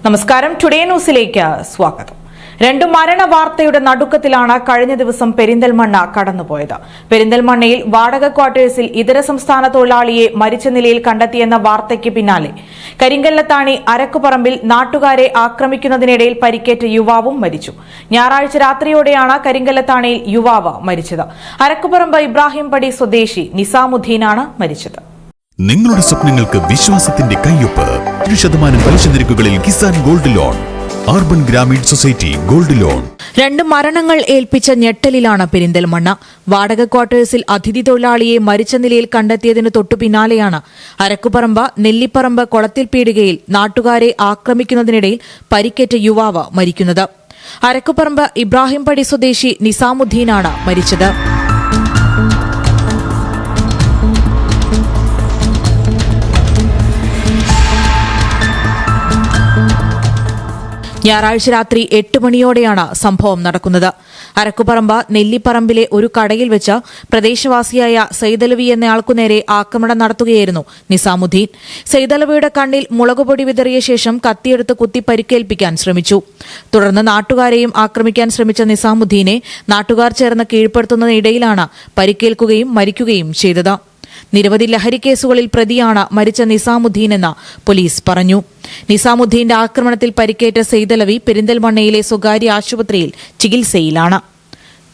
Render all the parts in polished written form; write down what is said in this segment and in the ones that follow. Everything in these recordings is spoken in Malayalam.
നമസ്കാരം. ടുഡേ ന്യൂസിലേക്ക് സ്വാഗതം. രണ്ട് മരണ വാർത്തയുടെ നടുക്കത്തിലാണ് കഴിഞ്ഞ ദിവസം പെരിന്തൽമണ്ണ കടന്നുപോയത്. പെരിന്തൽമണ്ണയിൽ വാടക ക്വാർട്ടേഴ്സിൽ ഇതര സംസ്ഥാന തൊഴിലാളിയെ മരിച്ച നിലയിൽ കണ്ടെത്തിയെന്ന വാർത്തയ്ക്ക് പിന്നാലെ കരിങ്കല്ലത്താണി അരക്കുപറമ്പിൽ നാട്ടുകാരെ ആക്രമിക്കുന്നതിനിടയിൽ പരിക്കേറ്റ യുവാവും മരിച്ചു. ഞായറാഴ്ച രാത്രിയോടെയാണ് കരിങ്കല്ലത്താണിയിൽ യുവാവ് മരിച്ചത്. അരക്കുപറമ്പ് ഇബ്രാഹിംപടി സ്വദേശി നിസാമുദ്ദീനാണ് മരിച്ചത്. നിങ്ങളുടെ സ്വപ്നങ്ങൾക്ക് വിശ്വാസത്തിന്റെ കയ്യൊപ്പ്. 1% പലിശ നിരക്കുകളിൽ Kisan gold loan. Urban Grameen society gold loan. രണ്ട് മരണങ്ങൾ ഏൽപ്പിച്ച ഞെട്ടലിലാണ് പെരിന്തൽമണ്ണ. വാടക ക്വാർട്ടേഴ്സിൽ അതിഥി തൊഴിലാളിയെ മരിച്ച നിലയിൽ കണ്ടെത്തിയതിനു തൊട്ടു പിന്നാലെയാണ് അരക്കുപറമ്പ് നെല്ലിപ്പറമ്പ് കൊളത്തിൽ പീടികയിൽ നാട്ടുകാരെ ആക്രമിക്കുന്നതിനിടയിൽ പരിക്കേറ്റ യുവാവ് മരിക്കുന്നത്. അരക്കുപറമ്പ് ഇബ്രാഹിംപടി സ്വദേശി നിസാമുദ്ദീനാണ് മരിച്ചത്. ഞായറാഴ്ച രാത്രി 8 മണിയോടെയാണ് സംഭവം നടക്കുന്നത്. അരക്കുപറമ്പ് നെല്ലിപ്പറമ്പിലെ ഒരു കടയിൽ വെച്ച് പ്രദേശവാസിയായ സൈദലവി എന്നയാൾക്കുനേരെ ആക്രമണം നടത്തുകയായിരുന്നു നിസാമുദ്ദീൻ. സൈദലവിയുടെ കണ്ണിൽ മുളകുപൊടി വിതറിയ ശേഷം കത്തിയെടുത്ത് കുത്തി പരിക്കേൽപ്പിക്കാൻ ശ്രമിച്ചു. തുടർന്ന് നാട്ടുകാരെയും ആക്രമിക്കാൻ ശ്രമിച്ച നിസാമുദ്ദീനെ നാട്ടുകാർ ചേർന്ന് കീഴ്പ്പെടുത്തുന്നതിനിടയിലാണ് പരിക്കേൽക്കുകയും മരിക്കുകയും ചെയ്തത്. നിരവധി ലഹരി കേസുകളിൽ പ്രതിയാണ് മരിച്ച നിസാമുദ്ദീൻ എന്ന് പോലീസ് പറഞ്ഞു. നിസാമുദ്ദീന്റെ ആക്രമണത്തിൽ പരിക്കേറ്റ സൈദലവി പെരിന്തൽമണ്ണയിലെ സ്വകാര്യ ആശുപത്രിയിൽ ചികിത്സയിലാണ്.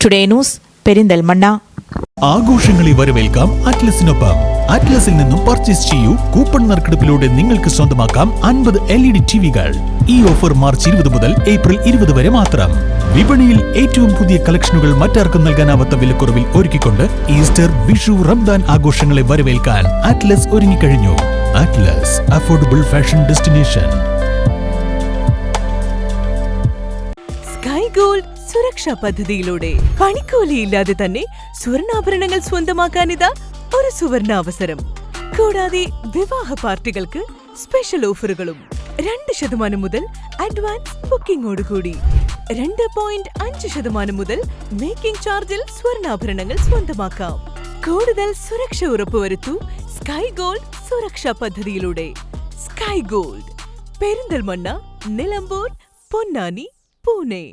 Today news, Perinthalmanna. ആഘോഷങ്ങളെ വരവേൽക്കാം അറ്റ്ലസിനൊപ്പം. അറ്റ്ലസിൽ നിന്നും പർച്ചേസ് ചെയ്യൂ. കൂപ്പൺ നറുക്കെടുപ്പിലൂടെ നിങ്ങൾക്ക് സ്വന്തമാക്കാം 50 LED ടിവികൾ. ഈ ഓഫർ മാർച്ച് 20 മുതൽ ഏപ്രിൽ 20 വരെ മാത്രം. വിപണിയിൽ ഏറ്റവും പുതിയ കളക്ഷനുകൾ മറ്റാർക്കും നൽകാനാവാത്ത വിലക്കുറവിൽ ഒരുക്കിക്കൊണ്ട് ഈസ്റ്റർ, വിഷു, റംദാൻ ആഘോഷങ്ങളെ വരവേൽക്കാൻ അറ്റ്ലസ് ഒരുങ്ങിക്കഴിഞ്ഞു. Atlas, affordable fashion destination. Sky Gold സുരക്ഷാ പദ്ധതിയിലൂടെ പണിക്കൂലിയില്ലാതെ തന്നെ സ്വർണ്ണാഭരണങ്ങൾ സ്വന്തമാക്കാനിതാ ഒരു സുവർണാവസരം. കൂടാതെ വിവാഹ പാർട്ടികൾക്ക് സ്പെഷ്യൽ ഓഫറുകളും. 2% മുതൽ അഡ്വാൻസ് ബുക്കിംഗോടുകൂടി 2.5% മുതൽ മേക്കിംഗ് ചാർജിൽ സ്വർണ്ണാഭരണങ്ങൾ സ്വന്തമാക്കാം. കൂടുതൽ സുരക്ഷ ഉറപ്പുവരുത്തൂ സ്കൈ ഗോൾഡ് സുരക്ഷാ പദ്ധതിയിലൂടെ. Sky gold, Perinthalmanna, Nilambur, Ponnani, Pune.